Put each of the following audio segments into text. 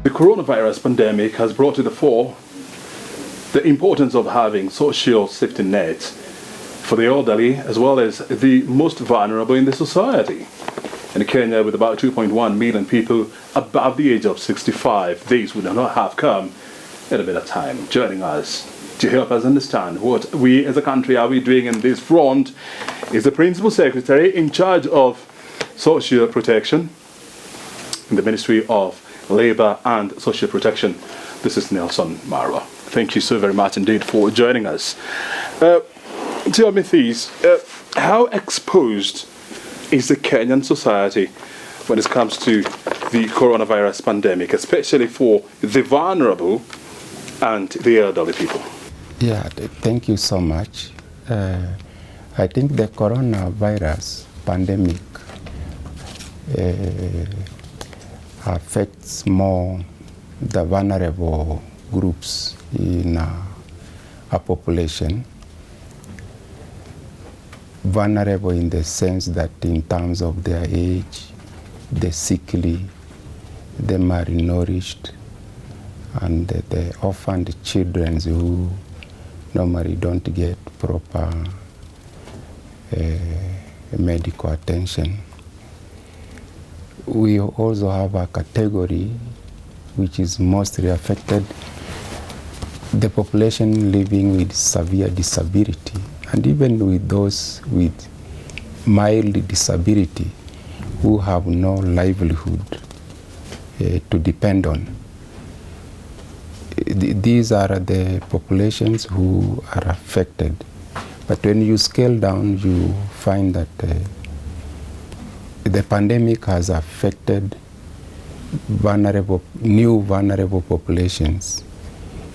The coronavirus pandemic has brought to the fore the importance of having social safety nets for the elderly as well as the most vulnerable in the society. In Kenya, with about 2.1 million people above the age of 65, these would not have come at a better time. Joining us to help us understand what we as a country are doing in this front is the Principal Secretary in charge of Social Protection in the Ministry of Labour and Social Protection. This is Nelson Marwa. Thank you so very much indeed for joining us. Tell me this, how exposed is the Kenyan society when it comes to the coronavirus pandemic, especially for the vulnerable and the elderly people? Yeah, thank you so much. I think the coronavirus pandemic affects more the vulnerable groups in our population. Vulnerable in the sense that in terms of their age, the sickly, the malnourished, and the orphaned children who normally don't get proper medical attention. We also have a category which is mostly affected, the population living with severe disability, and even with those with mild disability who have no livelihood to depend on. These are the populations who are affected. But when you scale down, you find that the pandemic has affected new vulnerable populations,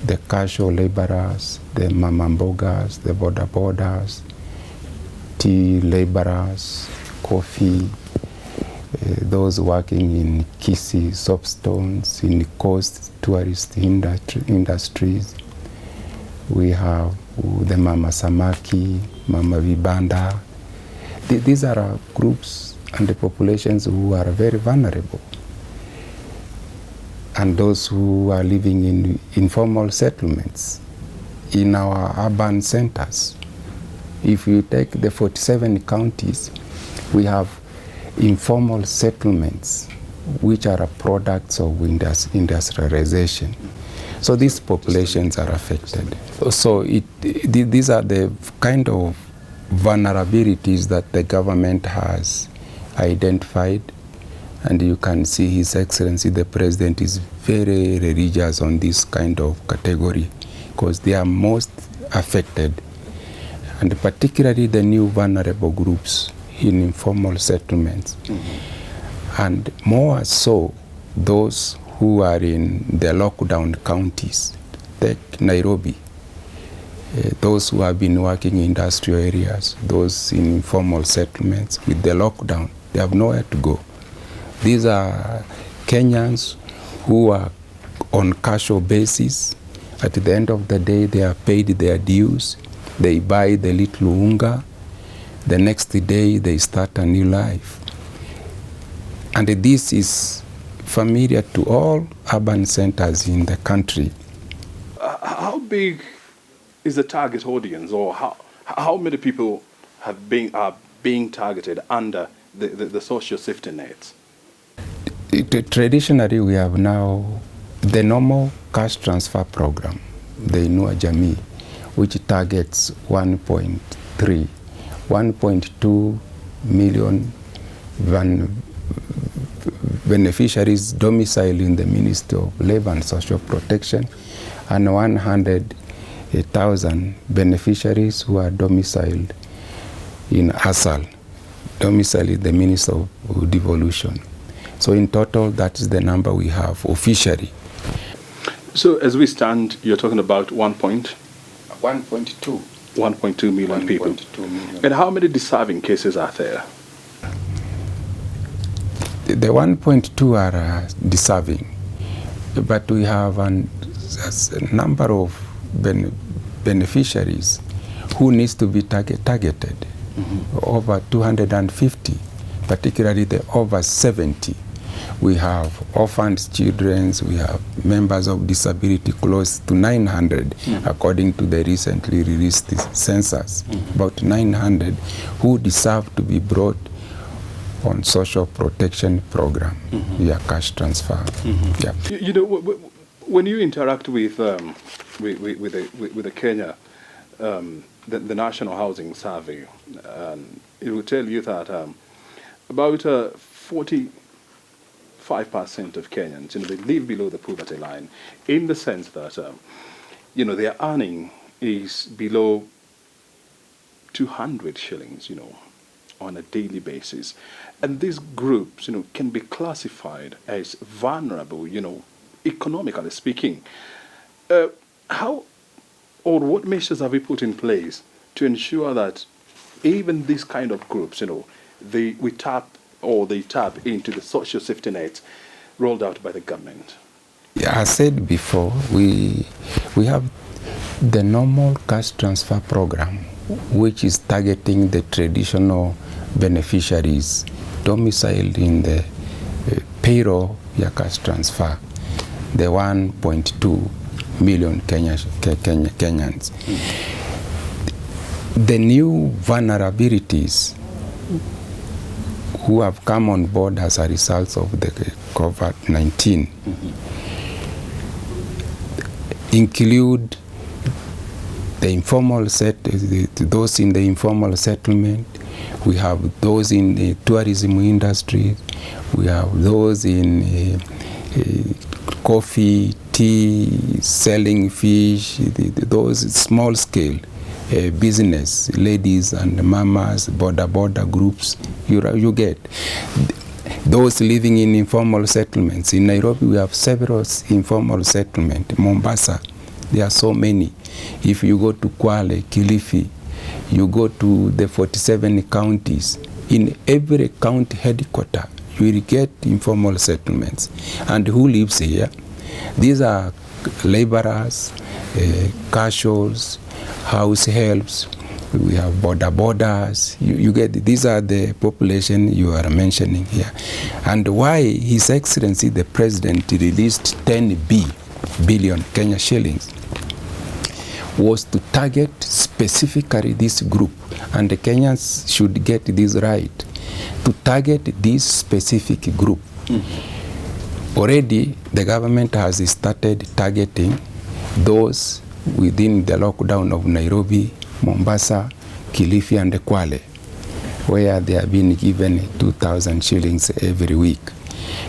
the casual laborers, the mamambogas, the border borders, tea laborers, coffee, those working in Kisii, soapstones, in the coast tourist industries. We have the Mama Samaki, Mama Vibanda. These are groups and the populations who are very vulnerable. And those who are living in informal settlements in our urban centers. If you take the 47 counties, we have informal settlements which are products of industrialization. So these populations are affected. So these are the kind of vulnerabilities that the government has identified. And you can see His Excellency the President is very religious on this kind of category because they are most affected, and particularly the new vulnerable groups in informal settlements. Mm-hmm. And more so those who are in the lockdown counties, like Nairobi, those who have been working in industrial areas, those in informal settlements with the lockdown, they have nowhere to go. These are Kenyans who are on casual basis. At the end of the day, they are paid their dues. They buy the little unga. The next day, they start a new life. And this is familiar to all urban centers in the country. How big is the target audience, or how many people are being targeted under the social safety nets? Traditionally, we have now the normal cash transfer program, the Inua Jamii, which targets 1.2 million beneficiaries domiciled in the Ministry of Labour and Social Protection, and 100,000 beneficiaries who are domiciled in ASAL, domiciled in the Ministry of Devolution. So in total, that is the number we have officially. So as we stand, you're talking about 1.2 million people. 1.2 million. And how many deserving cases are there? The 1.2 are deserving, but we have a number of beneficiaries who needs to be targeted. Mm-hmm. Over 250, particularly the over 70. We have orphaned children, we have members of disability, close to 900, according to the recently released census, about 900 who deserve to be brought on social protection program via cash transfer. Yeah. You know, when you interact with the Kenya, the National Housing Survey, it will tell you that about 45% of Kenyans, they live below the poverty line, in the sense that their earning is below 200 shillings, on a daily basis. And these groups, can be classified as vulnerable, economically speaking. How or what measures have we put in place to ensure that even these kind of groups, they tap into the social safety net rolled out by the government? Yeah, I said before, we have the normal cash transfer program, which is targeting the traditional beneficiaries domiciled in the payroll via cash transfer, the 1.2 million Kenyans. The new vulnerabilities who have come on board as a result of the COVID-19 include the informal those in the informal settlement. We have those in the tourism industry. We have those in coffee, tea, selling fish, those small scale business, ladies and mamas, border groups. You get those living in informal settlements. In Nairobi, we have several informal settlements. Mombasa, there are so many. If you go to Kwale, Kilifi, you go to the 47 counties, in every county headquarter, you will get informal settlements. And who lives here? These are laborers, casuals, house helps. We have borders. You get, these are the population you are mentioning here. And why His Excellency the President released 10 billion Kenya shillings was to target specifically this group, and the Kenyans should get this right, to target this specific group. Already the government has started targeting those within the lockdown of Nairobi, Mombasa, Kilifi and Kwale, where they have been given 2,000 shillings every week.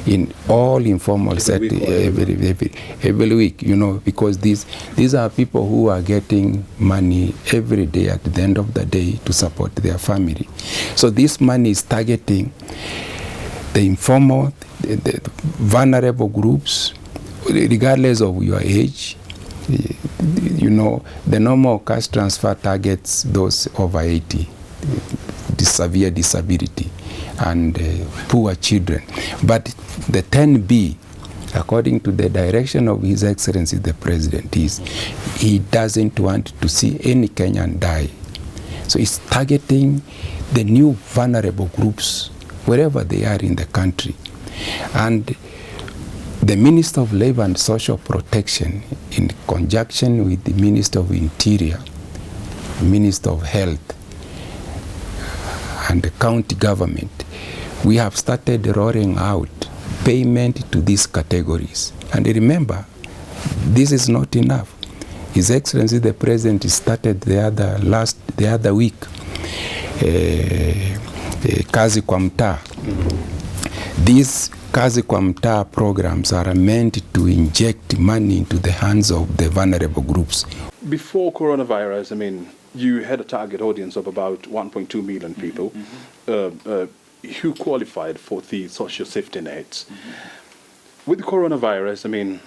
In all informal sector, every week, because these are people who are getting money every day at the end of the day to support their family. So this money is targeting the informal, the vulnerable groups, regardless of your age. The normal cash transfer targets those over 80, severe disability, and poor children. But the 10B, according to the direction of His Excellency the President, is he doesn't want to see any Kenyan die. So it's targeting the new vulnerable groups wherever they are in the country. And the Minister of Labor and Social Protection, in conjunction with the Minister of Interior, Minister of Health, and the county government, we have started rolling out payment to these categories. And remember, this is not enough. His Excellency the President started the other week, Kazi kwa Mtaa. These Kazi kwa Mtaa programs are meant to inject money into the hands of the vulnerable groups. Before coronavirus, you had a target audience of about 1.2 million people who qualified for the social safety nets. With the coronavirus,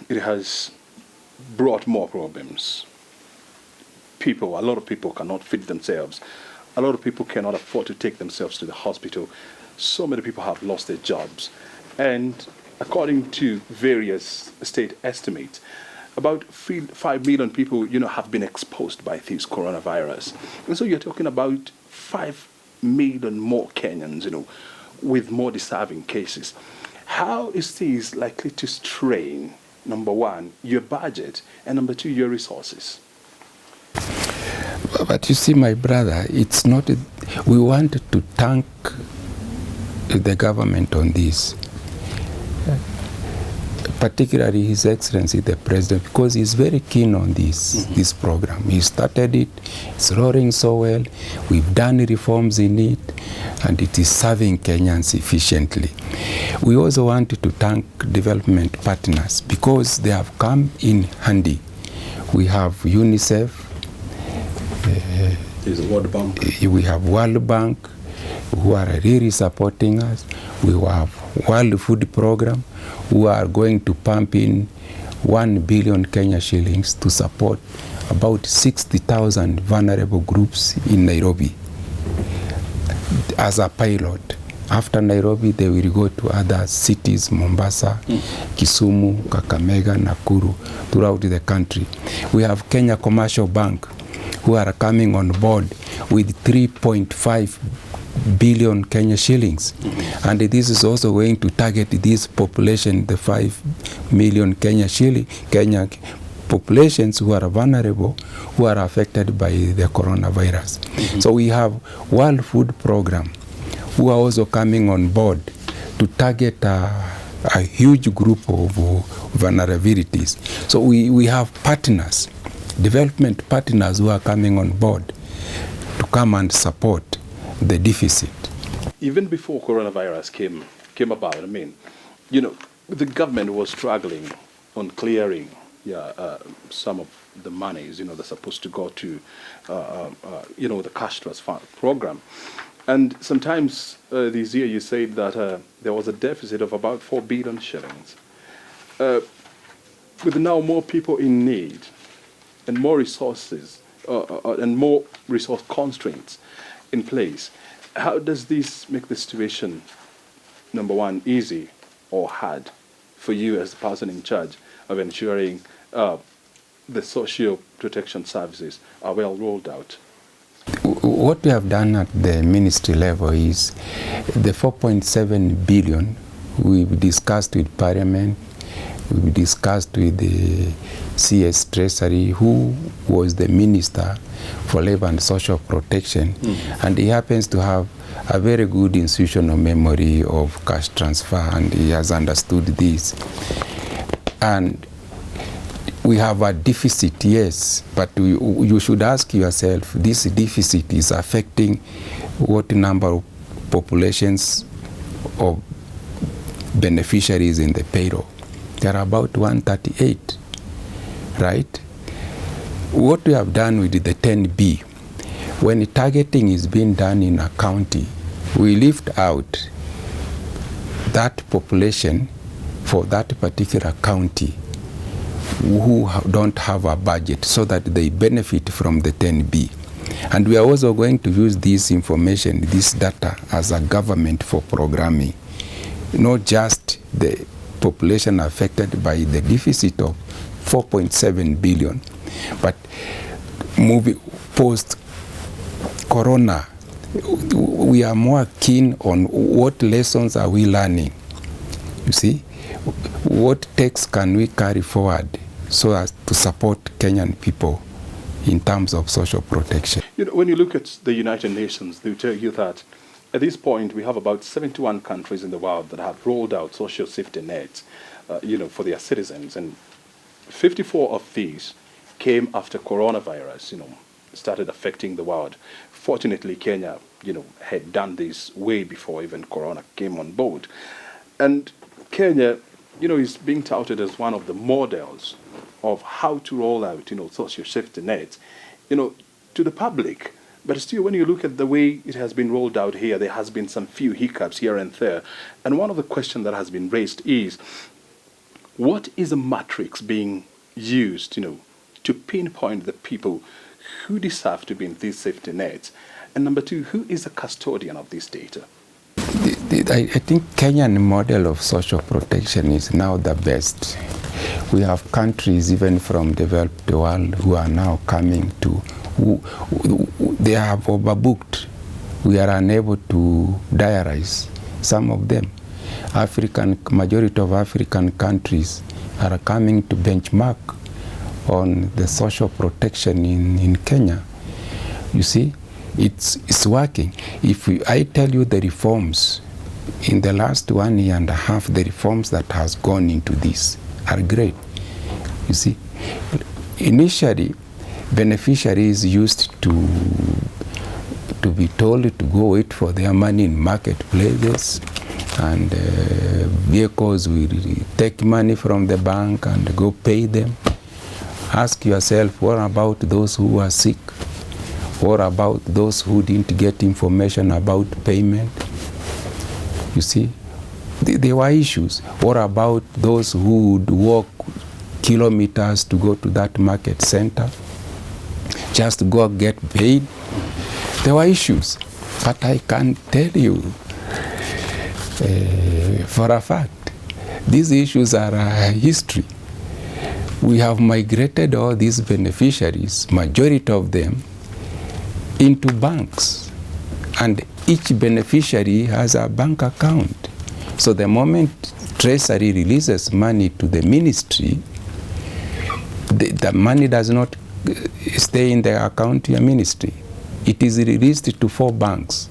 it has brought more problems. A lot of people cannot feed themselves. A lot of people cannot afford to take themselves to the hospital. So many people have lost their jobs. And according to various state estimates, about 5 million people, have been exposed by this coronavirus. And so you're talking about 5 million more Kenyans, with more deserving cases. how is this likely to strain, number one, your budget, and number two, your resources? But you see, my brother, it's not. We want to thank the government on this, particularly His Excellency the President, because he's very keen on this program. He started it, it's roaring so well, we've done reforms in it, and it is serving Kenyans efficiently. We also want to thank development partners because they have come in handy. We have UNICEF, World Bank. We have World Bank, who are really supporting us. We have World Food Program, who are going to pump in 1 billion Kenya shillings to support about 60,000 vulnerable groups in Nairobi as a pilot. After Nairobi, they will go to other cities, Mombasa, Kisumu, Kakamega, Nakuru, throughout the country. We have Kenya Commercial Bank, who are coming on board with 3.5 billion Kenya shillings. And this is also going to target this population, the 5 million Kenya populations who are vulnerable, who are affected by the coronavirus. So we have World Food Program, who are also coming on board to target a huge group of vulnerabilities. So we have partners, development partners who are coming on board to come and support the deficit. Even before coronavirus came about, I mean, the government was struggling on clearing some of the monies, that's supposed to go to, the cash transfer program. And sometimes this year you said that there was a deficit of about 4 billion shillings. With now more people in need and more resources and more resource constraints in place, how does this make the situation, number one, easy or hard for you as the person in charge of ensuring the social protection services are well rolled out? What we have done at the ministry level is the 4.7 billion we've discussed with Parliament, we've discussed with the CS Treasury, who was the Minister for Labor and Social Protection, and he happens to have a very good institutional memory of cash transfer, and he has understood this. And we have a deficit, yes, but you should ask yourself, this deficit is affecting what number of populations of beneficiaries in the payroll? There are about 138, right? What we have done with the 10B, when targeting is being done in a county, we lift out that population for that particular county who don't have a budget so that they benefit from the 10B. And we are also going to use this information, this data, as a government for programming, not just the population affected by the deficit of 4.7 billion, but moving post-corona, we are more keen on what lessons are we learning. You see, what texts can we carry forward so as to support Kenyan people in terms of social protection? When you look at the United Nations, they tell you that at this point we have about 71 countries in the world that have rolled out social safety nets, for their citizens, and 54 of these came after coronavirus, started affecting the world. Fortunately, Kenya, had done this way before even corona came on board. And Kenya, is being touted as one of the models of how to roll out, social safety nets, to the public. But still, when you look at the way it has been rolled out here, there has been some few hiccups here and there. And one of the questions that has been raised is, what is the matrix being used, to pinpoint the people who deserve to be in these safety nets? And number two, who is the custodian of this data? I think Kenyan model of social protection is now the best. We have countries even from developed world who are now coming to, they have overbooked. We are unable to diarize some of them. majority of African countries are coming to benchmark on the social protection in Kenya. You see, it's working. I tell you the reforms, in the last 1 year and a half, the reforms that has gone into this are great. You see, initially, beneficiaries used to be told to go wait for their money in marketplaces, and vehicles will take money from the bank and go pay them. Ask yourself, what about those who are sick? What about those who didn't get information about payment? You see, there were issues. What about those who would walk kilometers to go to that market center just to go get paid? There were issues. But I can tell you for a fact, these issues are history. We have migrated all these beneficiaries, majority of them, into banks. And each beneficiary has a bank account. So the moment Treasury releases money to the ministry, the money does not stay in the account of the ministry. It is released to 4 banks: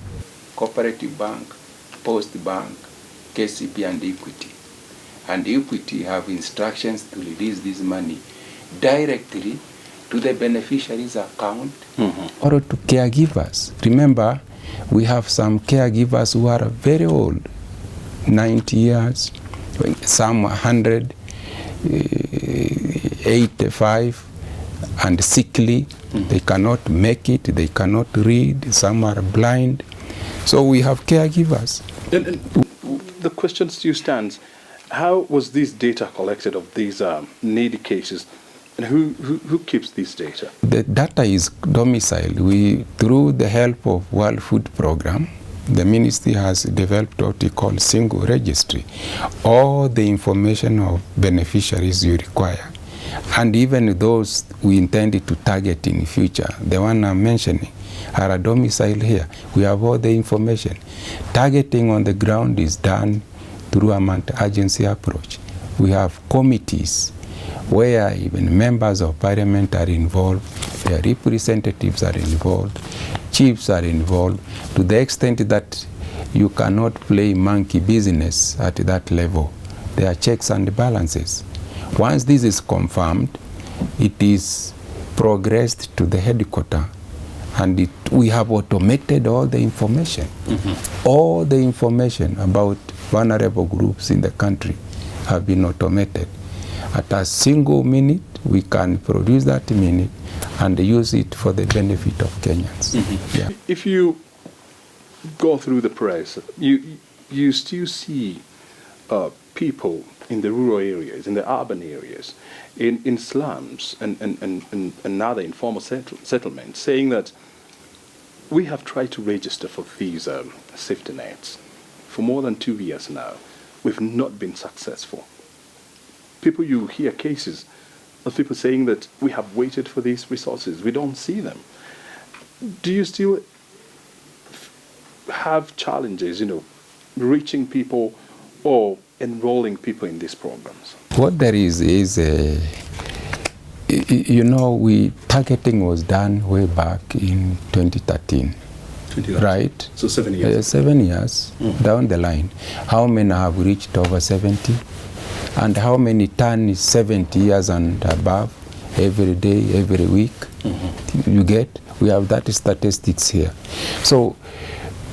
Cooperative Bank, Post Bank, KCB, and Equity. And Equity have instructions to release this money directly to the beneficiary's account or to caregivers. Remember, we have some caregivers who are very old, 90 years, some 100, 85, and sickly. They cannot make it, they cannot read, some are blind. So we have caregivers. And the question still stands, how was this data collected of these needy cases, and who keeps this data? The data is domiciled. Through the help of World Food Program, the ministry has developed what we call single registry. All the information of beneficiaries you require, and even those we intended to target in the future, the one I'm mentioning, are domiciled here. We have all the information. Targeting on the ground is done through a multi-agency approach. We have committees where even members of parliament are involved, their representatives are involved, chiefs are involved, to the extent that you cannot play monkey business at that level. There are checks and balances. Once this is confirmed, it is progressed to the headquarters, and we have automated all the information. All the information about vulnerable groups in the country have been automated. At a single minute, we can produce that minute and use it for the benefit of Kenyans. Yeah. If you go through the press, you still see people in the rural areas, in the urban areas, in slums and other informal settlements, saying that we have tried to register for these safety nets for more than 2 years now. We've not been successful. You hear cases of people saying that we have waited for these resources, we don't see them. Do you still have challenges, reaching people or enrolling people in these programs? What there is targeting was done way back in 2013. Right? So 7 years. 7 years down the line. How many have reached over 70? And how many turn 70 years and above every day, every week? You get? We have that statistics here. So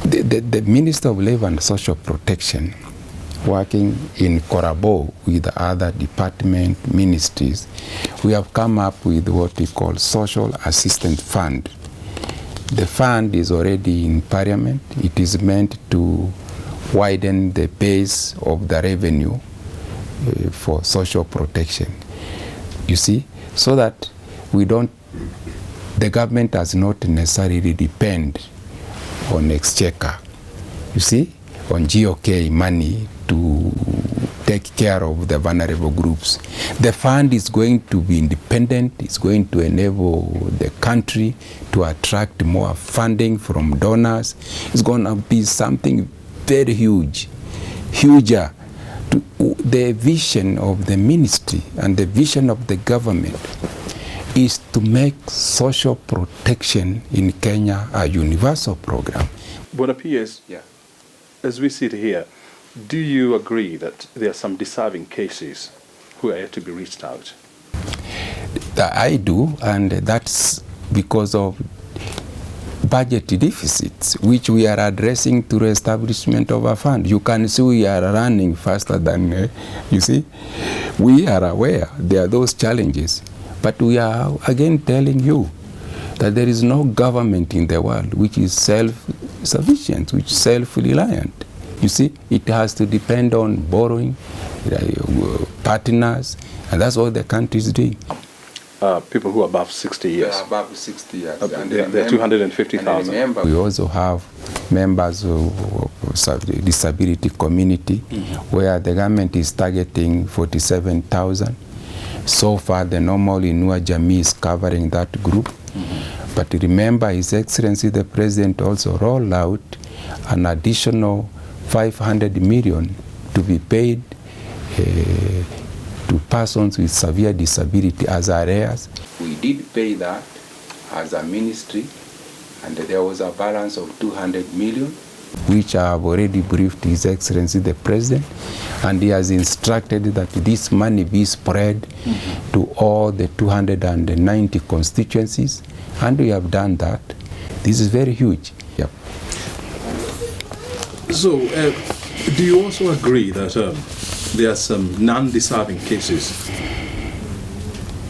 the Minister of Labor and Social Protection, working in collabo with other department ministries, we have come up with what we call Social Assistance Fund. The fund is already in Parliament. It is meant to widen the base of the revenue for social protection. You see, so that the government does not necessarily depend on exchequer, you see, on GOK money to take care of the vulnerable groups. The fund is going to be independent. It's going to enable the country to attract more funding from donors. It's going to be something very huge. huger. The vision of the ministry and the vision of the government is to make social protection in Kenya a universal program. But it appears, as we sit here, do you agree that there are some deserving cases who are yet to be reached out? I do, and that's because of budget deficits, which we are addressing through establishment of a fund. You can see we are running faster than, you see. We are aware there are those challenges, but we are again telling you that there is no government in the world which is self-sufficient, which is self-reliant. You see, it has to depend on borrowing, partners, and that's what the country is doing. People who are above 60 years. Above 60 years. They're 250,000. We also have members of the disability community, where the government is targeting 47,000. So far, the normal Inua Jamii is covering that group. But remember, His Excellency the President also rolled out an additional 500 million to be paid to persons with severe disability as arrears. We did pay that as a ministry, and there was a balance of 200 million, which I have already briefed His Excellency the President, and he has instructed that this money be spread to all the 290 constituencies, and we have done that. This is very huge. Yep. So, do you also agree that there are some non-deserving cases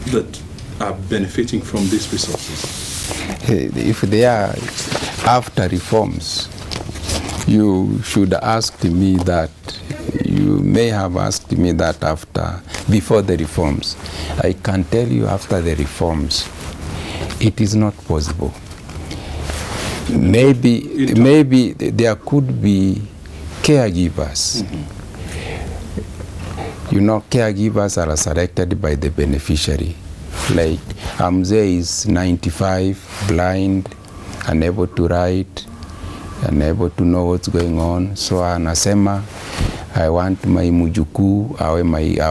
that are benefiting from these resources? If they are after reforms, you should ask me that. You may have asked me that before the reforms. I can tell you after the reforms, it is not possible. Maybe there could be caregivers. You know, caregivers are selected by the beneficiary. Like Amze is 95, blind, unable to write, unable to know what's going on. So anasema, I want my mjukuu awe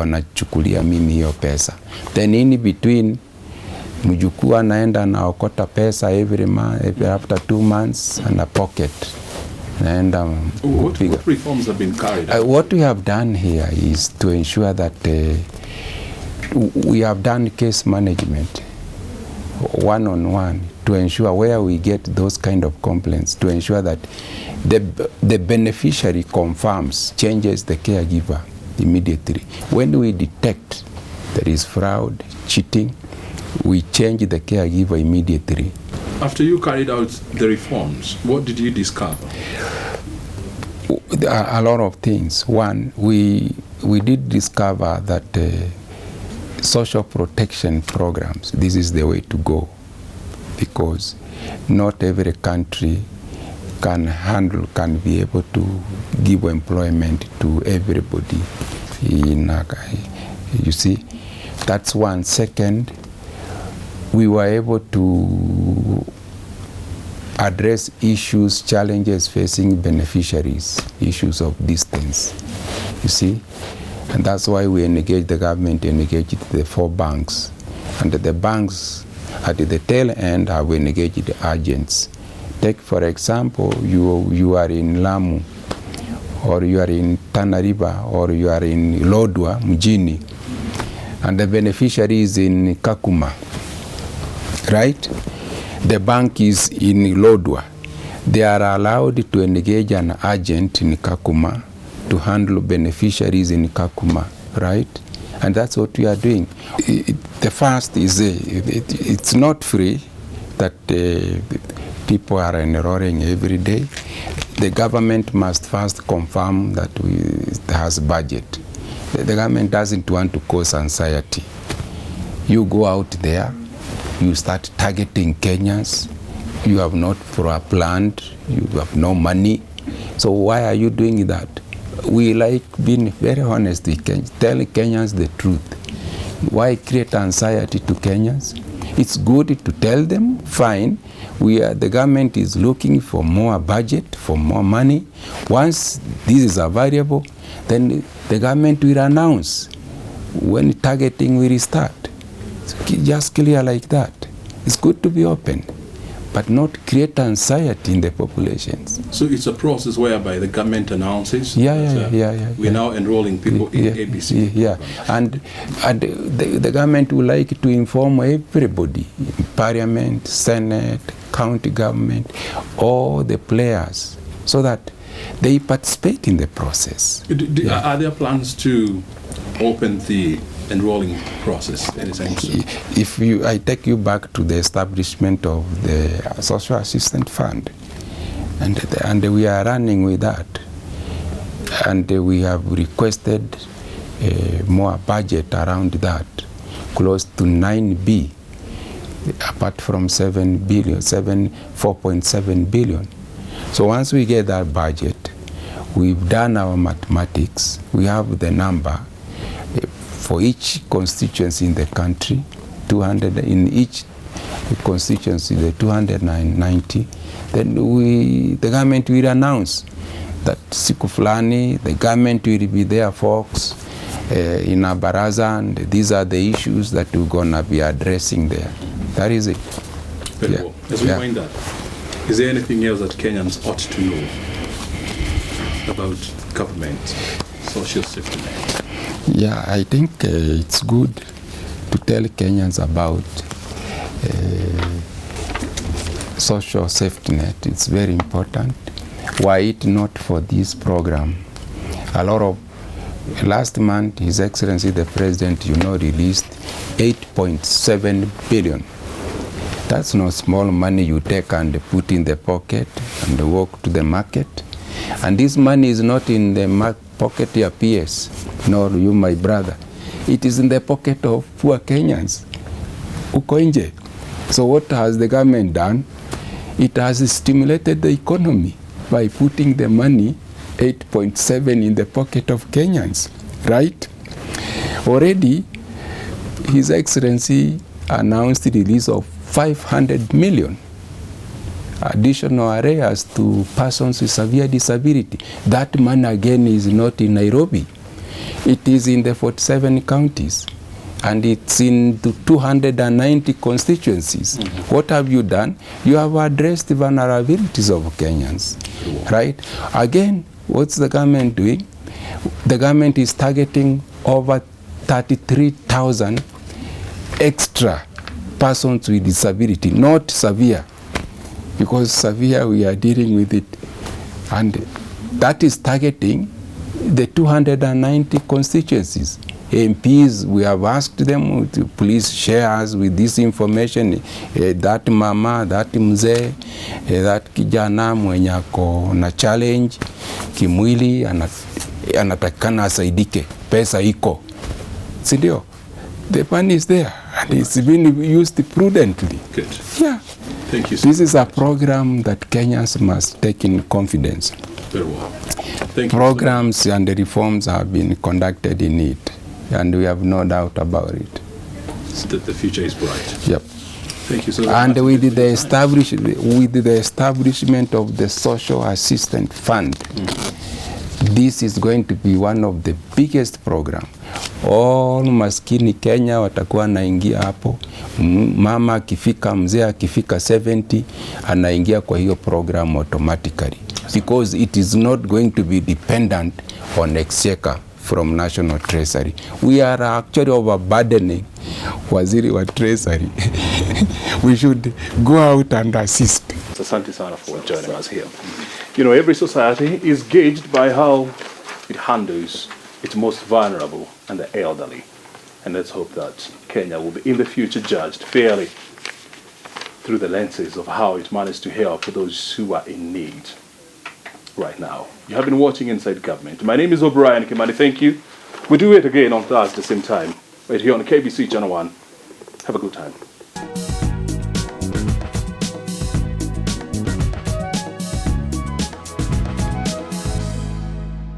anachukulia mimi hiyo pesa. Then in between, mjukuu anaenda anaokota pesa every month, after 2 months, and a pocket. What reforms have been carried out? What we have done here is to ensure that we have done case management one-on-one to ensure where we get those kind of complaints, to ensure that the beneficiary confirms, changes the caregiver immediately. When we detect there is fraud, cheating, we change the caregiver immediately. After you carried out the reforms, what did you discover? A lot of things. One, we did discover that social protection programs, this is the way to go, because not every country can be able to give employment to everybody. You see, that's one. Second, we were able to address issues, challenges facing beneficiaries, issues of distance, you see. And that's why we engaged the government, engaged the 4 banks. And the banks at the tail end have engaged the agents. Take, for example, you are in Lamu, or you are in Tana River, or you are in Lodwar, Mjini, and the beneficiary is in Kakuma, right? The bank is in Lodwar. They are allowed to engage an agent in Kakuma to handle beneficiaries in Kakuma, right? And that's what we are doing. The first is, it's not free that people are enrolling every day. The government must first confirm that it has budget. The government doesn't want to cause anxiety. You go out there, you start targeting Kenyans, you have not planned, you have no money. So why are you doing that? We like being very honest, tell Kenyans the truth. Why create anxiety to Kenyans? It's good to tell them, fine, The government is looking for more budget, for more money. Once this is available, then the government will announce when targeting will start. So just clear like that. It's good to be open, but not create anxiety in the populations. So it's a process whereby the government announces we're now enrolling people in ABC. Yeah, and the government would like to inform everybody, Parliament, Senate, county government, all the players, so that they participate in the process. Are there plans to open the enrolling process anytime soon? I take you back to the establishment of the Social Assistance Fund, and we are running with that, and we have requested more budget around that, close to 9B, apart from 4.7 billion. So once we get that budget, we've done our mathematics, we have the number for each constituency in the country, 200 in each constituency, the 290. Then the government will announce that siku fulani, the government will be there, folks, in a baraza, and these are the issues that we're gonna be addressing there. That is it. Very well. As we wind up, is there anything else that Kenyans ought to know about government, social safety net? Yeah, I think it's good to tell Kenyans about social safety net. It's very important. Why it not for this program? Last month, His Excellency the President, released 8.7 billion. That's not small money you take and put in the pocket and walk to the market. And this money is not in the pocket of PS, nor you, my brother. It is in the pocket of poor Kenyans. Uko nje. So what has the government done? It has stimulated the economy by putting the money, 8.7, in the pocket of Kenyans, right? Already, His Excellency announced the release of 500 million additional areas to persons with severe disability. That money again is not in Nairobi. It is in the 47 counties, and it's in the 290 constituencies. Mm-hmm. What have you done? You have addressed the vulnerabilities of Kenyans, right? Again, what's the government doing? The government is targeting over 33,000 extra persons with disability, not severe, because severe we are dealing with it, and that is targeting the 290 constituencies. MPs, we have asked them to please share us with this information, that mama, that mzee, that kijana mwenye ako na challenge kimwili, anatakana asaidike, pesa iko, sindio? The money is there, and it's been used prudently. Good. Yeah. Thank you. This is a program that Kenyans must take in confidence. Very well. Thank you. Programs and the reforms have been conducted in it, and we have no doubt about it. The future is bright. Yep. Thank you so much. And with the establishment of the Social Assistance Fund, this is going to be one of the biggest programs. All maskini Kenya watakuwa naingia hapo. Mama akifika, mzee akifika 70, anaingia kwa hiyo program automatically, because it is not going to be dependent on exchequer from National Treasury. We are actually overburdening waziri wa Treasury. We should go out and assist. Asante sana for joining us here. Every society is gauged by how it handles its most vulnerable and the elderly. And let's hope that Kenya will be in the future judged fairly through the lenses of how it managed to help those who are in need right now. You have been watching Inside Government. My name is Obrien Kimani. Thank you. We do it again on Thursday, same time, right here on KBC Channel 1. Have a good time.